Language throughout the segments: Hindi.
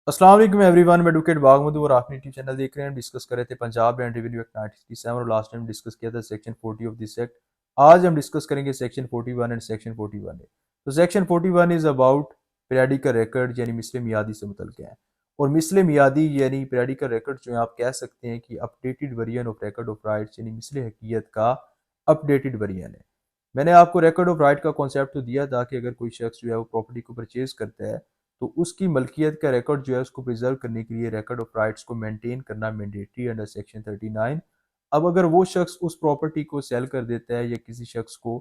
अस्सलाम वालेकुम एवरीवन, मैं एडवोकेट बागमदू और आप यूट्यूब चैनल देख रहे हैं। डिस्कस कर रहे थे पंजाब लैंड रेवेन्यू एक्ट 1967 और लास्ट टाइम डिस्कस किया था सेक्शन 40 ऑफ दिस एक्ट। आज हम डिस्कस करेंगे सेक्शन 41 एंड सेक्शन 41 है। तो section 41 is about periodical record यानी मिसले मियादी से मुतल्लिक है। और मिसले मियादी यानी पीरियडिकल रिकॉर्ड जो है आप कह सकते हैं कि updated version of record of rights यानी मिसले हकीयत का अपडेटेड वर्जन है। मैंने आपको रिकॉर्ड ऑफ राइट का कॉन्सेप्ट तो दिया था कि अगर कोई शख्स जो है वो प्रॉपर्टी को परचेज करता है तो उसकी मलकियत का रिकॉर्ड जो है उसको प्रिजर्व करने के लिए रिकॉर्ड ऑफ राइट्स को मेंटेन करना मैंडेटरी अंडर सेक्शन 39। अब अगर वो शख्स उस प्रॉपर्टी को सेल कर देता है या किसी शख्स को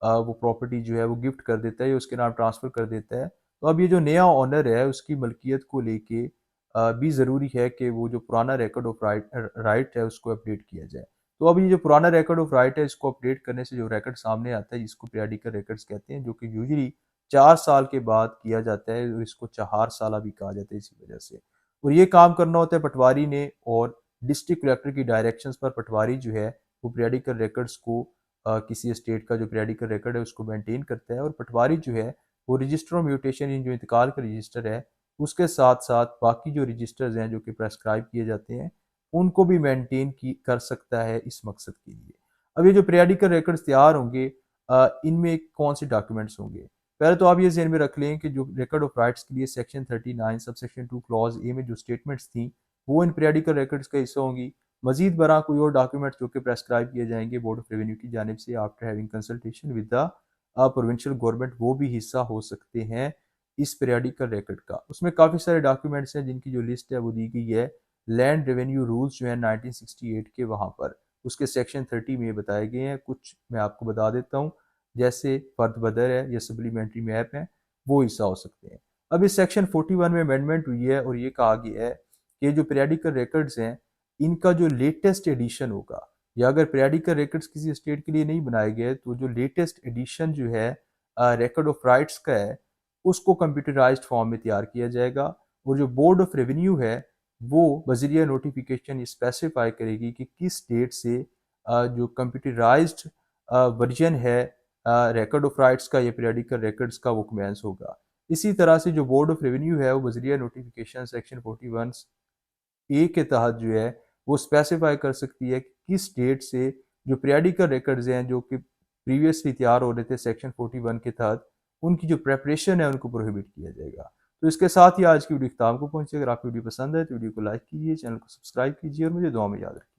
वो प्रॉपर्टी जो है वो गिफ्ट कर देता है या उसके नाम ट्रांसफ़र कर देता है, तो अब ये जो नया ऑनर है उसकी मलकियत को लेके भी ज़रूरी है कि वो जो पुराना रिकॉर्ड ऑफ राइट है उसको अपडेट किया जाए। तो अब ये जो पुराना रिकॉर्ड ऑफ राइट है इसको अपडेट करने से जो रिकॉर्ड सामने आता है जिसको पीरियडिकल रिकॉर्ड्स कहते हैं, जो कि यूजुअली 4 साल के बाद किया जाता है और इसको चहार साला भी कहा जाता है इसी वजह से। और ये काम करना होता है पटवारी ने और डिस्ट्रिक्ट कलेक्टर की डायरेक्शंस पर पटवारी जो है वो पीरियडिकल रिकॉर्ड्स को किसी स्टेट का जो पीरियडिकल रिकॉर्ड है उसको मेंटेन करता है और पटवारी जो है वो रजिस्टर ऑफ म्यूटेशन इन जो इंतकाल का रजिस्टर है उसके साथ साथ बाकी जो रजिस्टर्स हैं जो कि प्रेस्क्राइब किए जाते हैं उनको भी मेंटेन की कर सकता है इस मकसद के लिए। अब ये जो पीरियडिकल रिकॉर्ड्स तैयार होंगे इनमें कौन से डॉक्यूमेंट्स होंगे? पहले तो आप ये ज़हन में रख लें कि जो रिकॉर्ड ऑफ राइट्स के लिए section 39 sub section 2 clause A में जो स्टेटमेंट्स थी वो इन पीरियडिकल रिकॉर्ड्स का हिस्सा होंगी। मजीद बरा कोई और डॉक्यूमेंट्स जो कि प्रेस्क्राइब किए जाएंगे बोर्ड ऑफ रेवेन्यू की जानिब से after having consultation with the provincial government वो भी हिस्सा हो सकते हैं इस पीरियडिकल रिकॉर्ड का। उसमें काफ़ी सारे डॉक्यूमेंट्स हैं जिनकी जो लिस्ट है वो दी गई है लैंड रेवेन्यू रूल्स जो है 1968 के वहाँ पर उसके सेक्शन 30 में बताए गए हैं। कुछ मैं आपको बता देता हूँ, जैसे फर्द बदर है या सप्लीमेंट्री मैप है, वो हिस्सा हो सकते हैं। अब इस सेक्शन 41 में अमेंडमेंट हुई है और ये कहा गया है कि जो पीरियडिकल रिकॉर्ड्स हैं इनका जो लेटेस्ट एडिशन होगा या अगर पीरियडिकल रिकॉर्ड्स किसी स्टेट के लिए नहीं बनाए गए तो जो लेटेस्ट एडिशन जो है रिकॉर्ड ऑफ राइट्स का है उसको कंप्यूटराइज्ड फॉर्म में तैयार किया जाएगा। और जो बोर्ड ऑफ रेवेन्यू है वो बजरिया नोटिफिकेशन स्पेसिफाई करेगी कि किस डेट से जो कंप्यूटराइज्ड वर्जन है रिकॉर्ड ऑफ राइट्स का या पीरियडिकल रिकॉर्ड्स का वो कमेंस होगा। इसी तरह से जो बोर्ड ऑफ रेवेन्यू है वो बजरिया नोटिफिकेशन सेक्शन 41 ए के तहत जो है वो स्पेसिफाई कर सकती है कि किस डेट से जो पीरियडिकल रिकॉर्ड्स हैं जो कि प्रीवियसली तैयार हो रहे थे सेक्शन 41 के तहत उनकी जो प्रेपरेशन है उनको प्रोहिबिट किया जाएगा। तो इसके साथ ही आज की वीडियो इख्तिताम को पहुंचे। अगर आपकी वीडियो पसंद है तो वीडियो को लाइक कीजिए, चैनल को सब्सक्राइब कीजिए और मुझे दुआ में याद रखिए।